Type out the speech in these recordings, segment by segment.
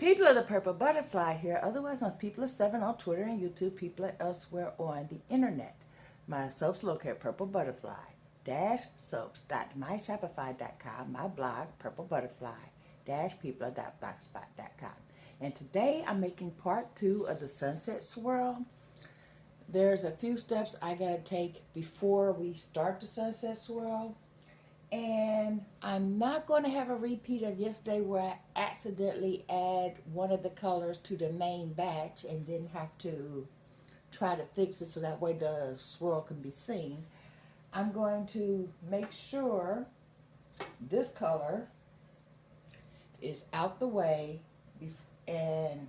People of the Purple Butterfly here, otherwise known as People of 7 on Twitter and YouTube, people elsewhere on the internet. My soaps located at PurpleButterfly-soaps.myshopify.com, my blog, PurpleButterfly-people.blogspot.com. And today I'm making part 2 of the Sunset Swirl. There's a few steps I gotta take before we start the Sunset Swirl. And I'm not going to have a repeat of yesterday where I accidentally add one of the colors to the main batch and then have to try to fix it so that way the swirl can be seen. I'm going to make sure this color is out the way and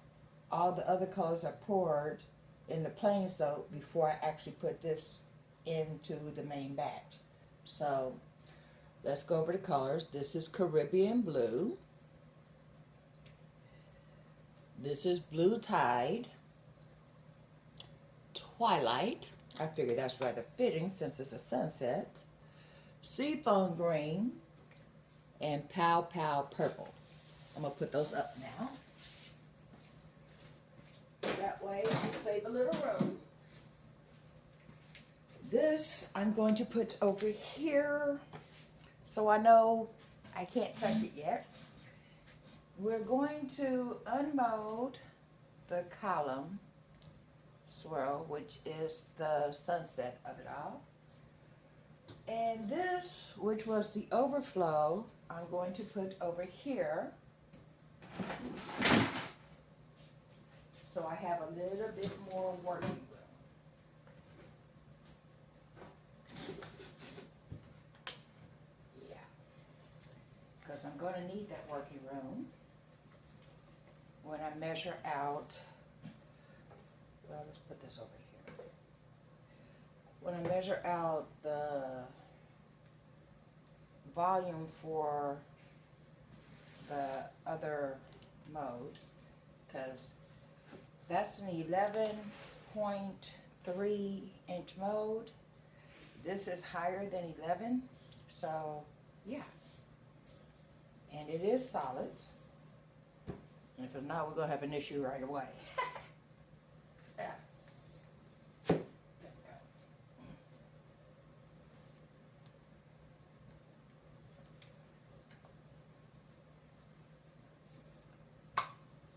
all the other colors are poured in the plain soap before I actually put this into the main batch. So let's go over the colors. This is Caribbean Blue. This is Blue Tide. Twilight. I figure that's rather fitting since it's a sunset. Seafoam Green. And Pow Pow Purple. I'm going to put those up now. That way to save a little room. This I'm going to put over here. So I know I can't touch it yet. We're going to unmold the column swirl, which is the sunset of it all. And this, which was the overflow, I'm going to put over here. So I have a little bit more working room. Because I'm going to need that working room when I measure out, well, let's put this over here. When I measure out the volume for the other mode, because that's an 11.3 inch mode. This is higher than 11, so yeah. And it is solid. And if it's not, we're going to have an issue right away. Yeah. There we go.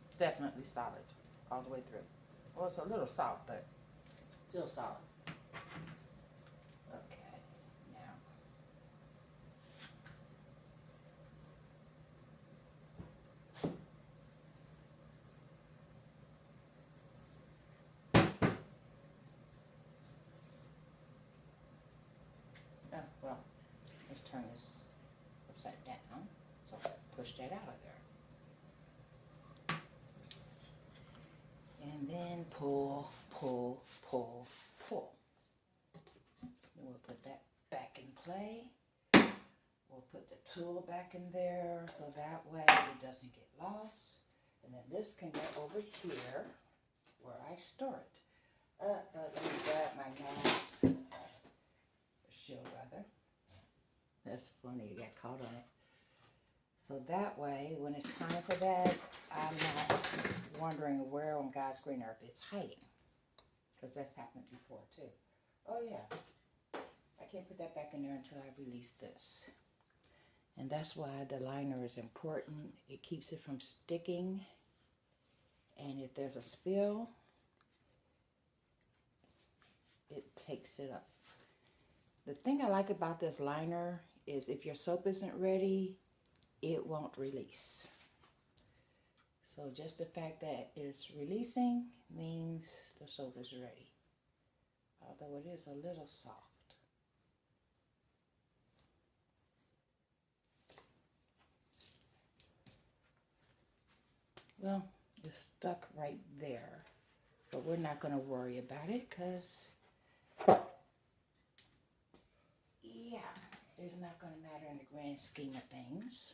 It's definitely solid all the way through. Well, it's a little soft, but still solid. Okay, now. Well, let's turn this upside down, so I push that out of there. And then pull, pull, pull, pull. Then we'll put that back in play. We'll put the tool back in there so that way it doesn't get lost. And then this can go over here where I store it. Let me grab my nice shield rather. That's funny, you got caught on it. So that way, when it's time for that, I'm not wondering where on God's green earth it's hiding. Because that's happened before too. Oh yeah, I can't put that back in there until I release this. And that's why the liner is important. It keeps it from sticking. And if there's a spill, it takes it up. The thing I like about this liner is if your soap isn't ready, it won't release. So just the fact that it's releasing means the soap is ready. Although it is a little soft. Well, it's stuck right there. But we're not going to worry about it because it's not going to matter in the grand scheme of things.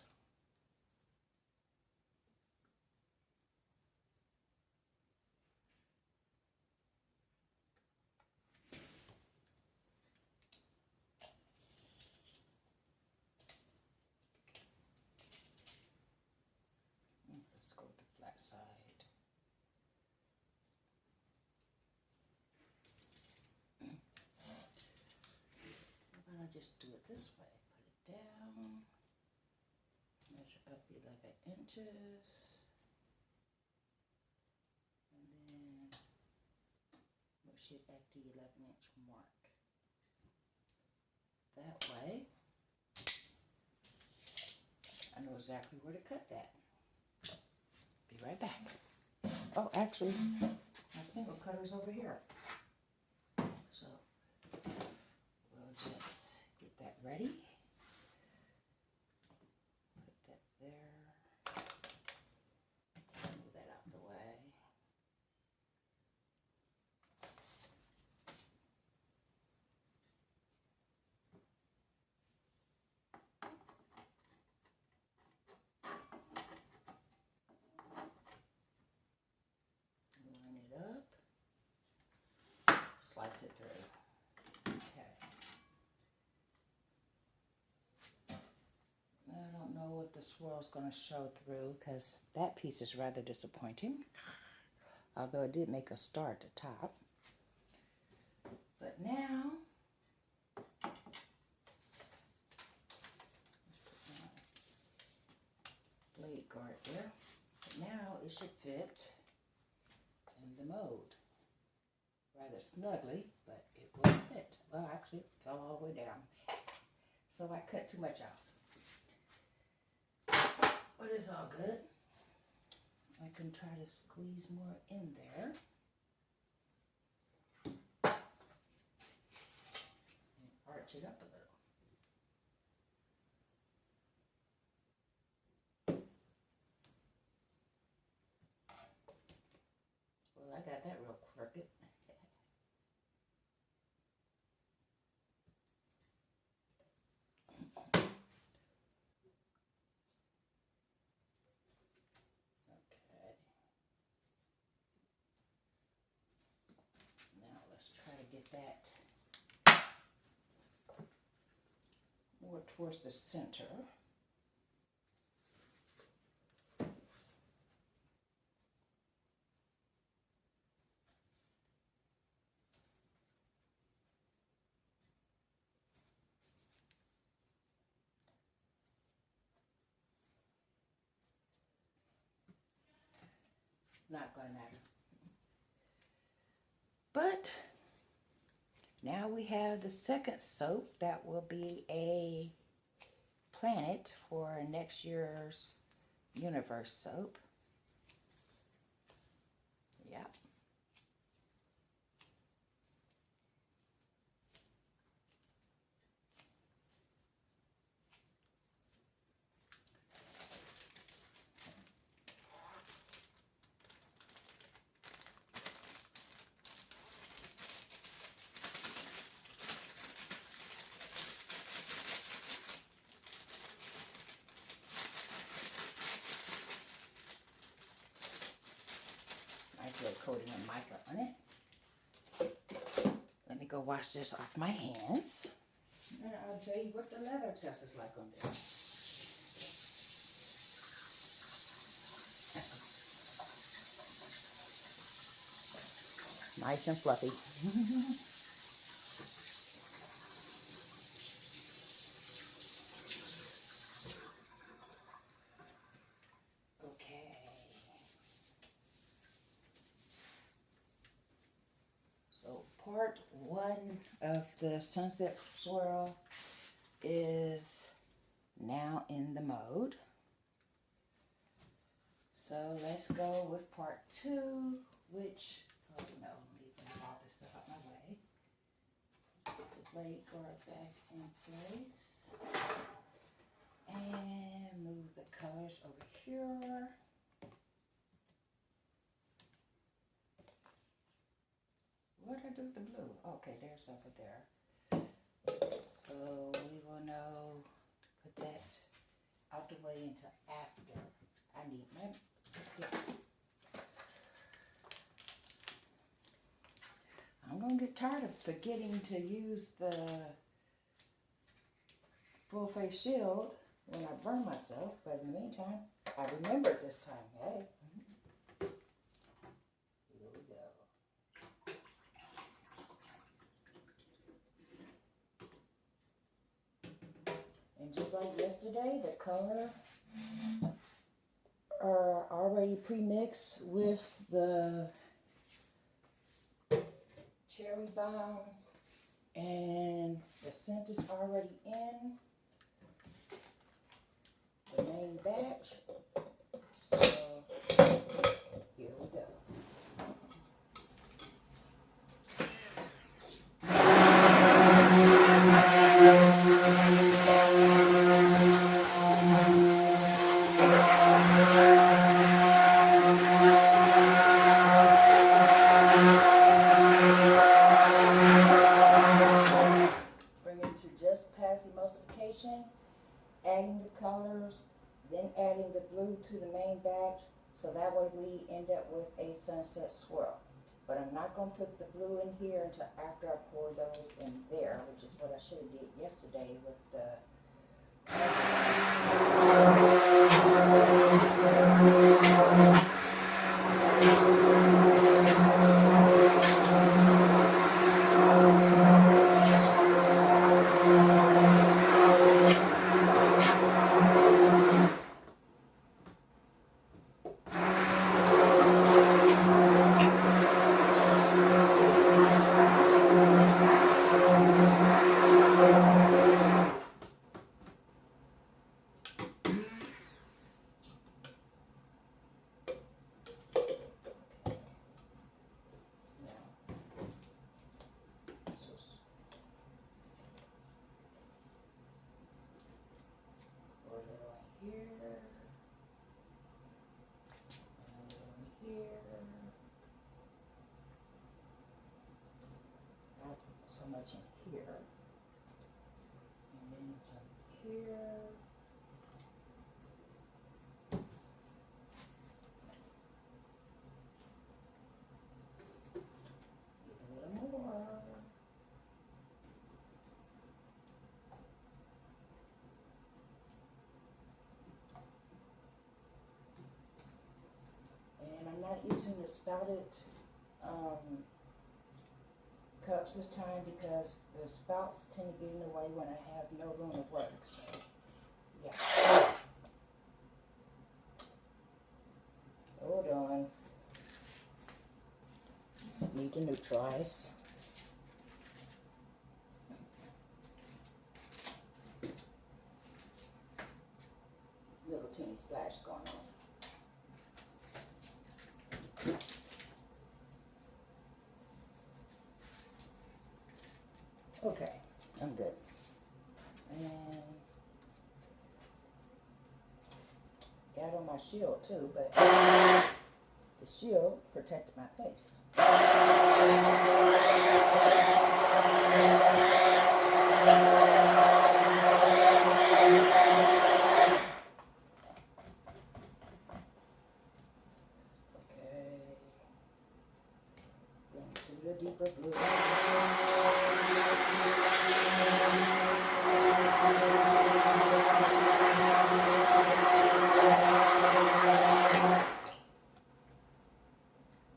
Let's go with the flat side. just do it this way. Put it down. Measure up 11 inches. And then push it at the 11-inch mark. That way, I know exactly where to cut that. Be right back. Oh, actually, my single cutter's over here. So, we'll just get that ready. Put that there. Move that out of the way. Line it up. Slice it through. Okay. I don't know if the swirl's going to show through because that piece is rather disappointing. Although it did make a star at the top. But now, blade guard there. But now it should fit in the mold. Rather snugly, but it will fit. Well, actually, it fell all the way down. So I cut too much out. But it's all good. I can try to squeeze more in there. And arch it up a little. Well, I got that real crooked. Get that more towards the center. Not going to matter. But now we have the second soap that will be a planet for next year's universe soap. Yep. Coating of mica on it. Let me go wash this off my hands. And I'll tell you what the leather test is like on this. Nice and fluffy. Part one of the Sunset Swirl is now in the mode. So let's go with part two, which, oh no, I'm leaving all this stuff out my way. Put the blade guard back in place. And move the colors over here. What did I do with the blue? Okay, there's over there. So we will know to put that out the way until after. I need my, yeah. I'm going to get tired of forgetting to use the full face shield when I burn myself, but in the meantime, I remembered this time. Hey. Here we go. yesterday, the color are already pre-mixed with the cherry bomb, and the scent is already in the main batch. So here we go. Adding the colors, then adding the blue to the main batch, so that way we end up with a sunset swirl. But I'm not going to put the blue in here until after I pour those in there, which is what I should have did yesterday with the so much in here, and then it's up here, a little more, and I'm not using the spouted cups this time because the spouts tend to get in the way when I have no room to work. So, yeah. Hold on. Need to neutralize. Little teeny splash going on. Okay, I'm good. And got on my shield too, but the shield protected my face. Okay, into the deeper blue.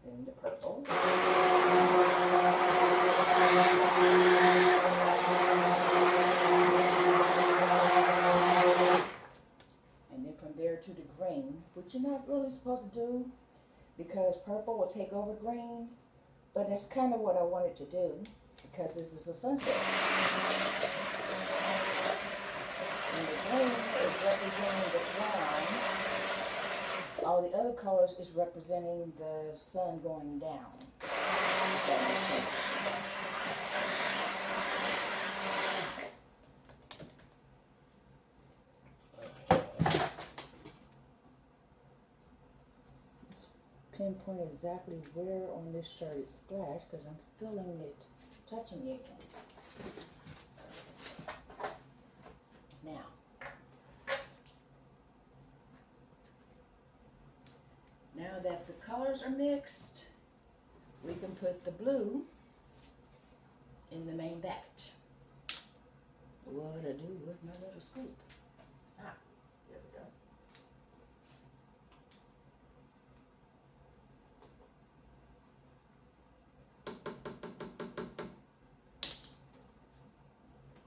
Then the purple. And then from there to the green, which you're not really supposed to do because purple will take over green, but that's kind of what I wanted to do because this is a sunset. And the green is representing the brown. All the other colors is representing the sun going down. If that makes sense. Let's pinpoint exactly where on this shirt it splashed because I'm feeling it touching it again. Now, now that the colors are mixed, we can put the blue in the main batch. What to do with my little scoop? Ah, there we go.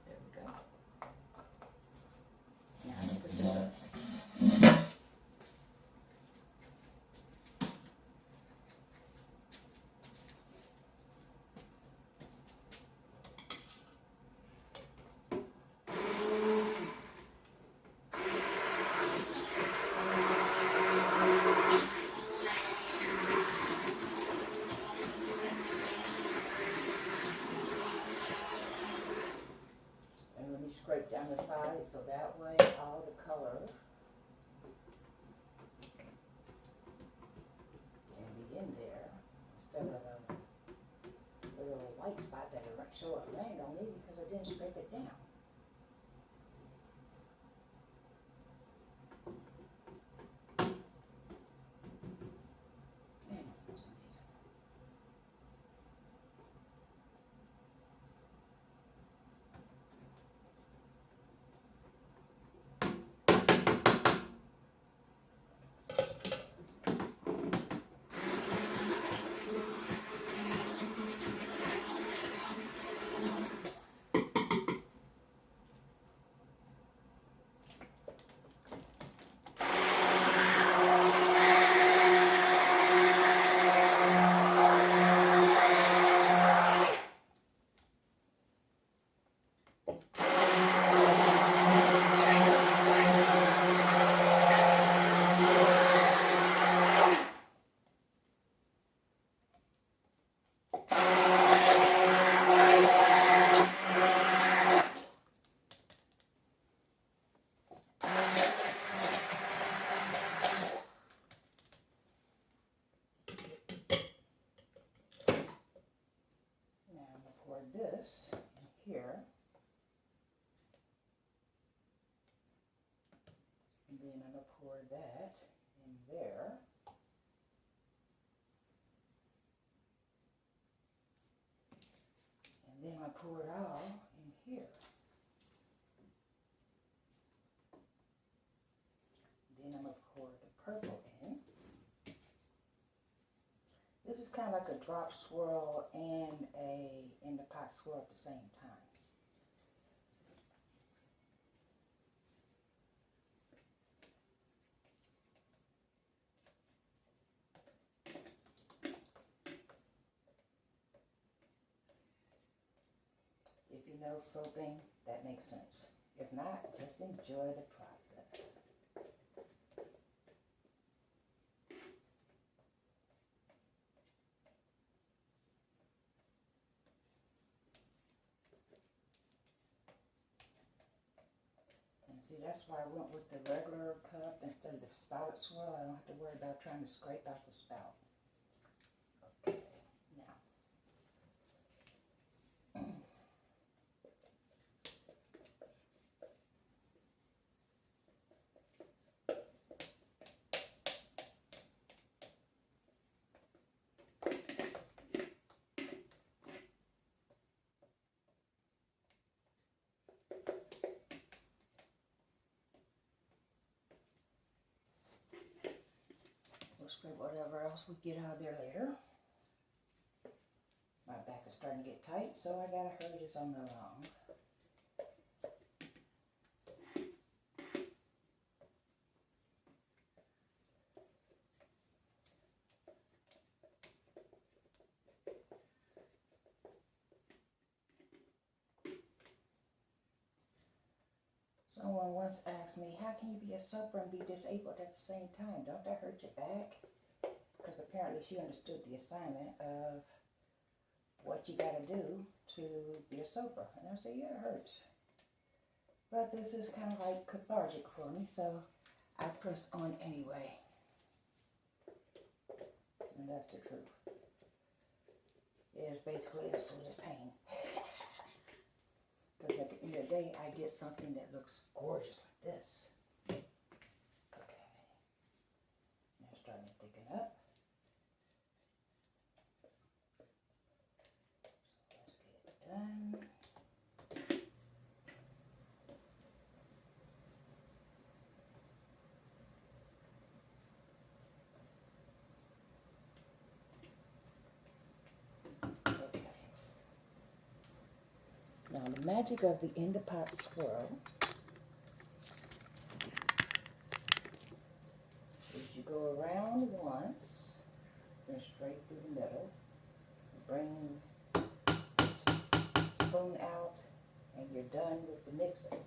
There we go. Now I'm going to so that way all the color can be in there instead of the little white spot that it show up rained on me because I didn't scrape it down. Man, that smells amazing. This in here, and then I'm going to pour that in there, and then I pour it all in here. Then I'm going to pour the purple in. This is kind of like a drop swirl and a in the pot swirl at the same time. If you know soaping, that makes sense. If not, just enjoy the process. See, that's why I went with the regular cup instead of the spouted swirl. I don't have to worry about trying to scrape out the spout. Okay, now. Scrape whatever else we get out of there later. My back is starting to get tight, so I gotta hurry this on along. Someone once asked me, how can you be a soaper and be disabled at the same time? Don't that hurt your back? Because apparently she understood the assignment of what you got to do to be a soaper. And I said, yeah, it hurts. But this is kind of like cathartic for me, so I press on anyway. And that's the truth. It is basically as sweet as pain. Because at the end of the day, I get something that looks gorgeous like this. Okay. Now it's starting to thicken up. So let's get it done. Now the magic of the in the pot swirl is you go around once, then straight through the middle, bring spoon out, and you're done with the mixing.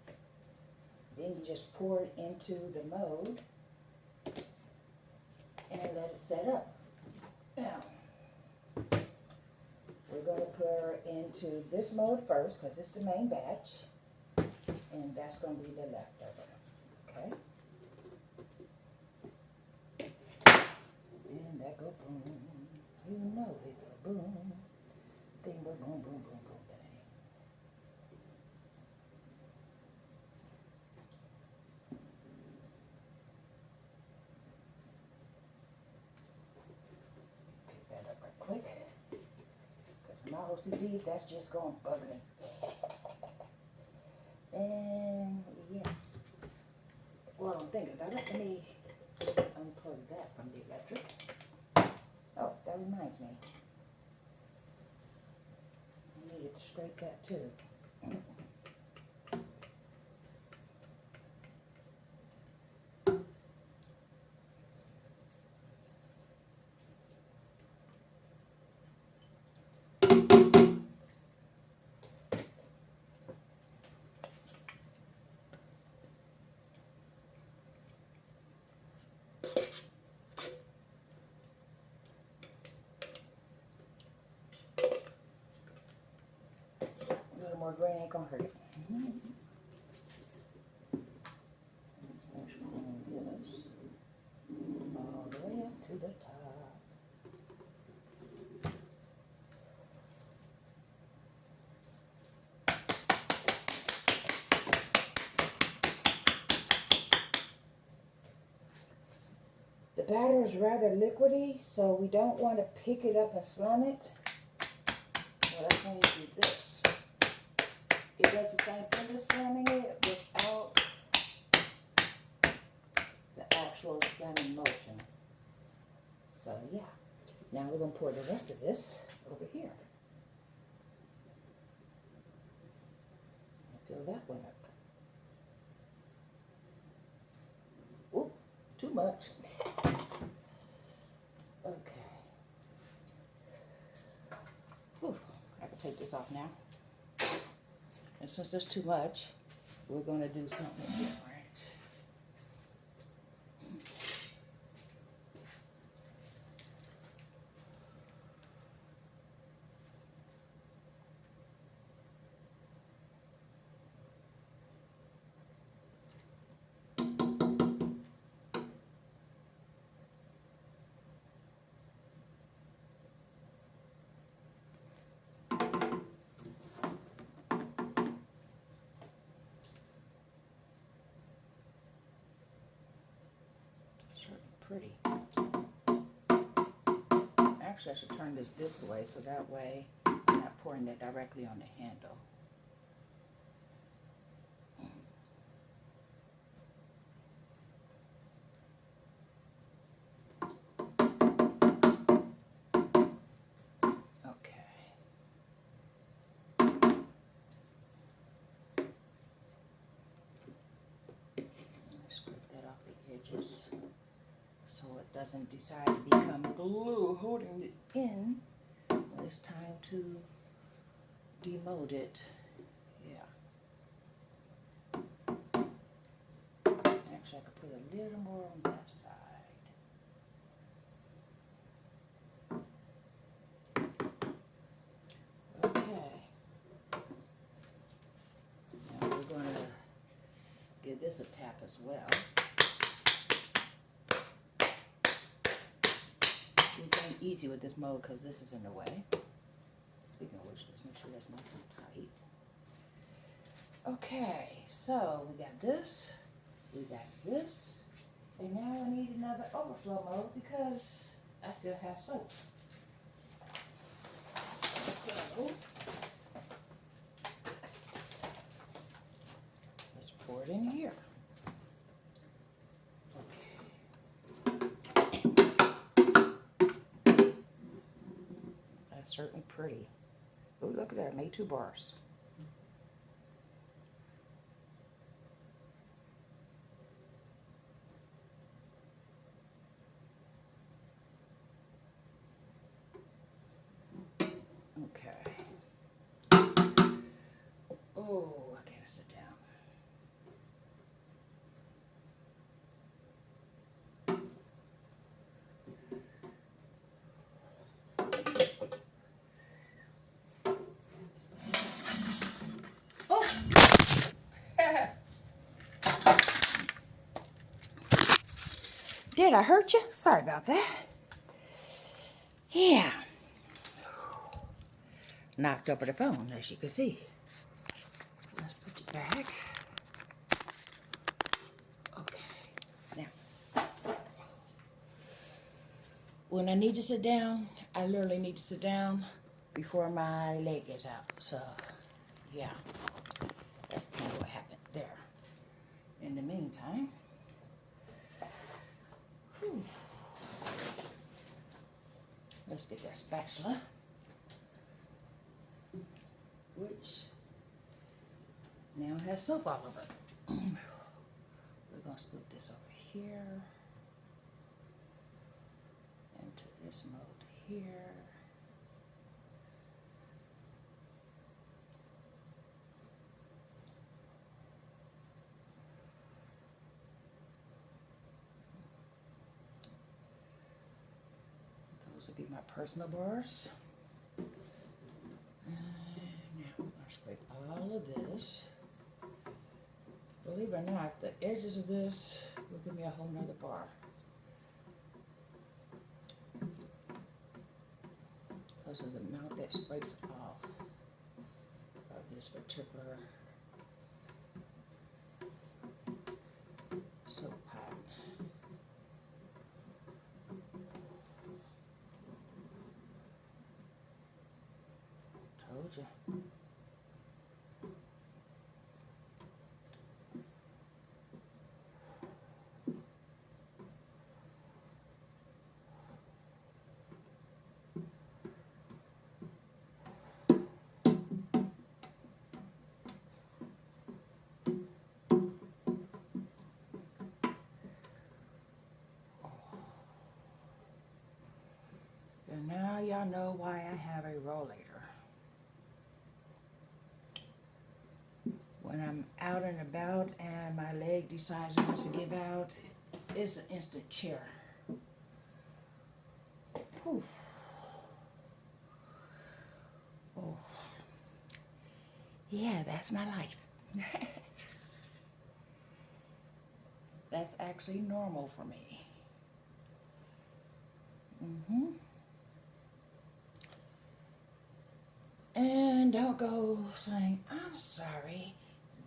Then you just pour it into the mold and let it set up. Now, we're going to put her into this mold first because it's the main batch. And that's going to be the leftover. Okay? And that go boom. You know it go boom. Thing go boom, boom, boom, boom, bang. Pick that up right quick. Because my OCD, that's just going to bug me. And yeah. Well, I'm thinking about it. Let me unplug that from the electric. Oh, that reminds me. I needed to scrape that too. A little more grain ain't gonna hurt it. Let's finish pulling this all the way up to the top. The batter is rather liquidy, so we don't want to pick it up and slam it. So that's when you do this. It does the same thing as slamming it without the actual slamming motion. So yeah. Now we're going to pour the rest of this over here. Fill that one up. Oop, too much. Okay. Whew, I can take this off now. And since there's too much, we're going to do something different. Pretty. Actually, I should turn this way so that way I'm not pouring that directly on the handle. Okay. Scrape that off the edges, so it doesn't decide to become glue holding it in when it's time to demold it. Yeah. Actually, I could put a little more on that side. Okay. Now we're going to give this a tap as well. We're going easy with this mold because this is in the way. Speaking of which, let's make sure that's nice and tight. Okay, so we got this, and now I need another overflow mold because I still have soap. So, let's pour it in here. That's certainly pretty. Oh, look at that, I made 2 bars. Oh, I gotta sit down. did I hurt you? Sorry about that. Yeah. Knocked over the phone, as you can see. Let's put you back. Okay. Now, when I need to sit down, I literally need to sit down before my leg gets out. So, yeah. That's kind of what happened there. In the meantime, whew, let's get that spatula, which now has soap all over it. We're going to scoop this over here, into this mold here. Those would be my personal bars. And now I'm going to scrape all of this. Believe it or not, the edges of this will give me a whole nother bar. Because of the amount that scrapes off of this particular soap pot. Told you. And now y'all know why I have a rollator. When I'm out and about and my leg decides it wants to give out, it's an instant chair. Whew. Oh. Yeah, that's my life. That's actually normal for me. And don't go saying, I'm sorry,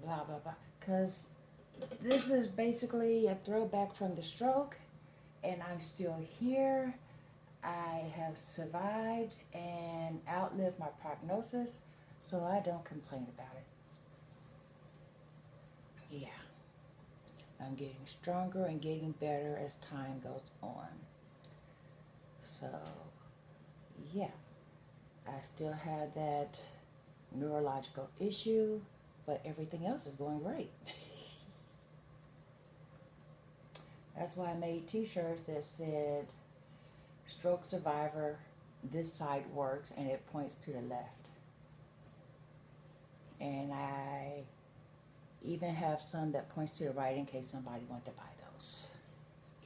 blah, blah, blah. Because this is basically a throwback from the stroke, and I'm still here. I have survived and outlived my prognosis, so I don't complain about it. Yeah. I'm getting stronger and getting better as time goes on. So, yeah. I still had that neurological issue, but everything else is going great. That's why I made t-shirts that said, stroke survivor, this side works, and it points to the left. And I even have some that points to the right in case somebody wanted to buy those.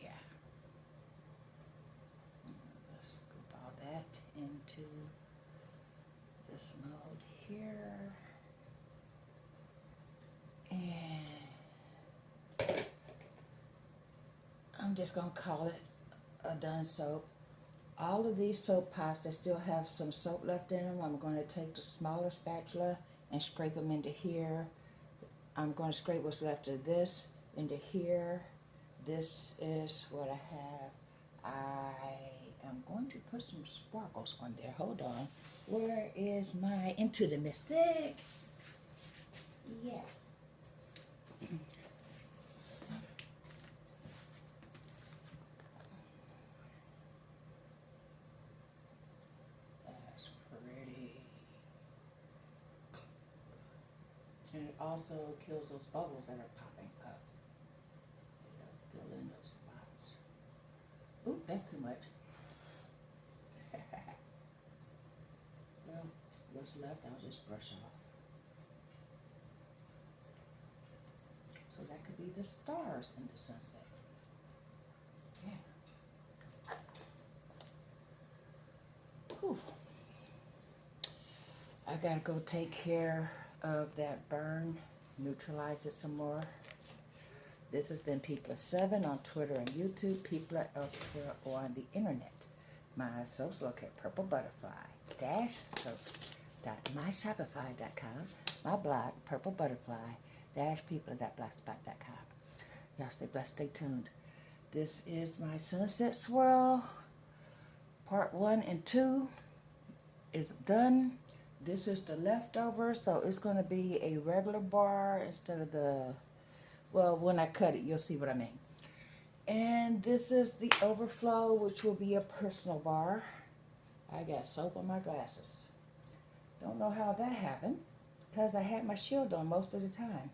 Yeah. Let's scoop all that into this mold here. And I'm just going to call it a done soap. All of these soap pots that still have some soap left in them, I'm going to take the smaller spatula and scrape them into here. I'm going to scrape what's left of this into here. This is what I have. I am going to put some sparkles on there. Hold on. Where is my Into the Mystic? Yeah. That's pretty. And it also kills those bubbles that are popping up. It'll fill in those spots. Oop, that's too much. Well, what's left I'll just brush off. So that could be the stars in the sunset. Yeah. Whew. I gotta go take care of that burn, neutralize it some more. This has been People7 on Twitter and YouTube, People elsewhere or on the internet. My soaps located PurpleButterfly-soaps.myshopify.com. My blog, PurpleButterfly-people.blogspot.com. Y'all stay blessed, stay tuned. This is my Sunset Swirl. Part 1 and 2 is done. This is the leftover, so it's going to be a regular bar instead of the, well, when I cut it, you'll see what I mean. And this is the overflow, which will be a personal bar. I got soap on my glasses. Don't know how that happened, because I had my shield on most of the time.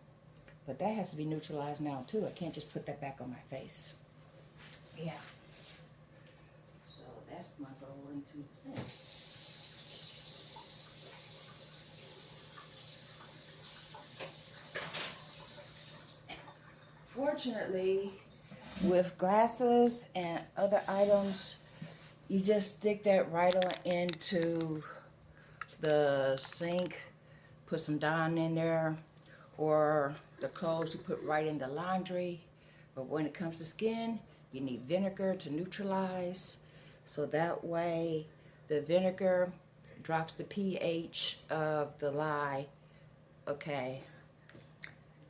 But that has to be neutralized now, too. I can't just put that back on my face. Yeah. So that's my goal into the sink. Fortunately, with glasses and other items, you just stick that right on into the sink, put some Dawn in there, or the clothes you put right in the laundry. But when it comes to skin, you need vinegar to neutralize, so that way the vinegar drops the pH of the lye. Okay,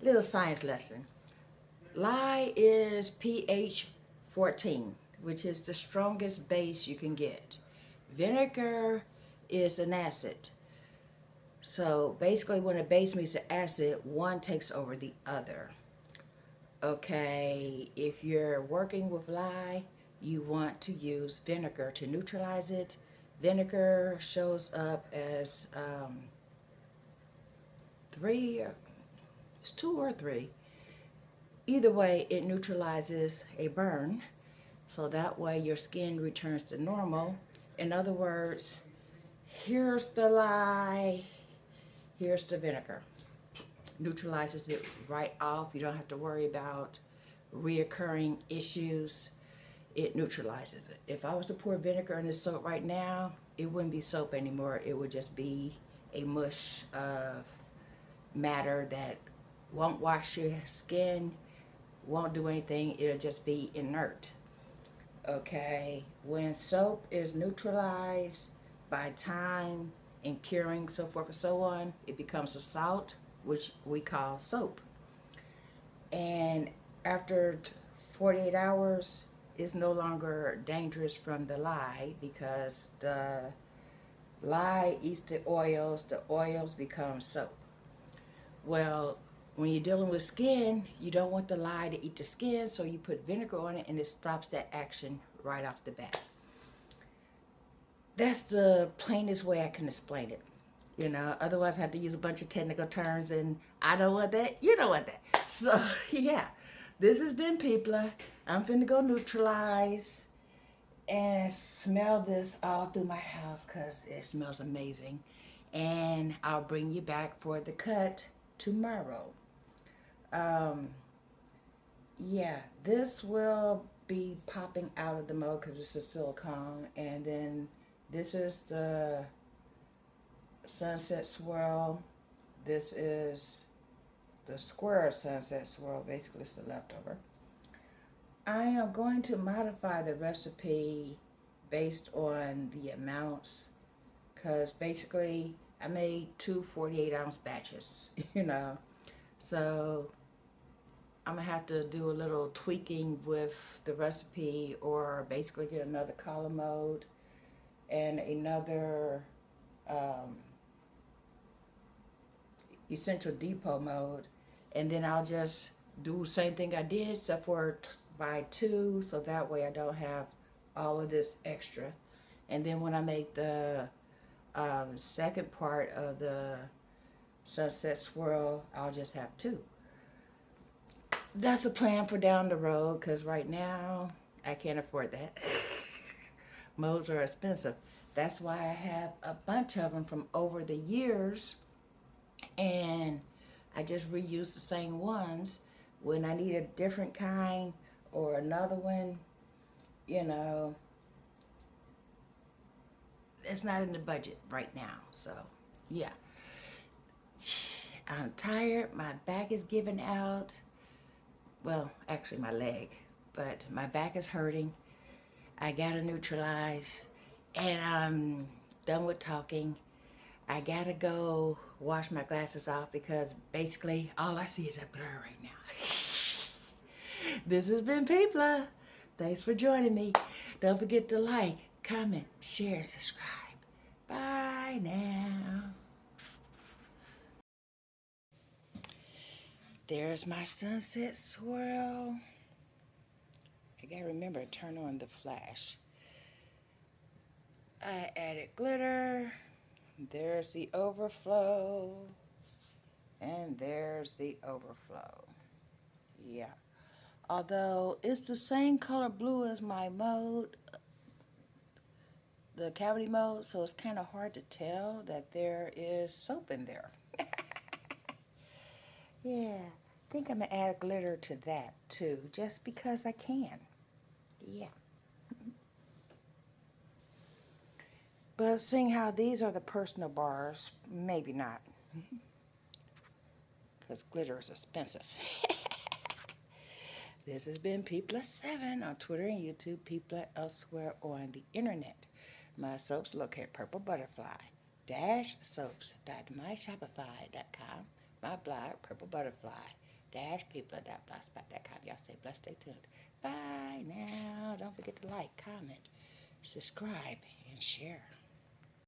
little science lesson. Lye is pH 14, which is the strongest base you can get. Vinegar is an acid. So basically when a base meets an acid, one takes over the other. Okay, if you're working with lye, you want to use vinegar to neutralize it. Vinegar shows up as 3, it's 2 or 3. Either way, it neutralizes a burn, so that way your skin returns to normal. In other words, here's the lye, here's the vinegar. Neutralizes it right off. You don't have to worry about reoccurring issues. It neutralizes it. If I was to pour vinegar in this soap right now, it wouldn't be soap anymore. It would just be a mush of matter that won't wash your skin, won't do anything. It'll just be inert. Okay, when soap is neutralized by time and curing, so forth and so on, it becomes a salt, which we call soap. And after 48 hours, it's no longer dangerous from the lye, because the lye eats the oils become soap. Well, when you're dealing with skin, you don't want the lye to eat the skin, so you put vinegar on it and it stops that action right off the bat. That's the plainest way I can explain it. You know, otherwise I have to use a bunch of technical terms, and I don't want that, you don't want that. So, yeah, this has been People. I'm finna go neutralize and smell this all through my house, because it smells amazing. And I'll bring you back for the cut tomorrow. Yeah, this will be popping out of the mold because this is silicone, and then this is the Sunset Swirl. This is the square Sunset Swirl. Basically, it's the leftover. I am going to modify the recipe based on the amounts, because basically I made 2 48-ounce batches, you know. So I'm going to have to do a little tweaking with the recipe, or basically get another column mode and another essential depot mode, and then I'll just do the same thing I did except for by 2, so that way I don't have all of this extra. And then when I make the second part of the Sunset Swirl, I'll just have 2. That's a plan for down the road, because right now I can't afford that. Modes are expensive. That's why I have a bunch of them from over the years, and I just reuse the same ones. When I need a different kind or another one, you know, it's not in the budget right now. So, yeah. I'm tired. My back is giving out. well, actually my leg, but my back is hurting. I gotta neutralize, and I'm done with talking. I gotta go wash my glasses off because basically all I see is a blur right now. This has been People. Thanks for joining me. Don't forget to like, comment, share, subscribe. Bye now. There's my sunset swirl. I gotta remember to turn on the flash. I added glitter. There's the overflow. And there's the overflow. Yeah. Although it's the same color blue as my mode, the cavity mode, so it's kind of hard to tell that there is soap in there. Yeah, I think I'm going to add glitter to that too, just because I can. Yeah. But seeing how these are the personal bars, maybe not, because glitter is expensive. This has been People7 on Twitter and YouTube, People elsewhere on the internet. My soaps located PurpleButterfly-soaps.myshopify.com. My blog, PurpleButterfly-people.blogspot.com. Y'all stay blessed, stay tuned. Bye now. Don't forget to like, comment, subscribe, and share.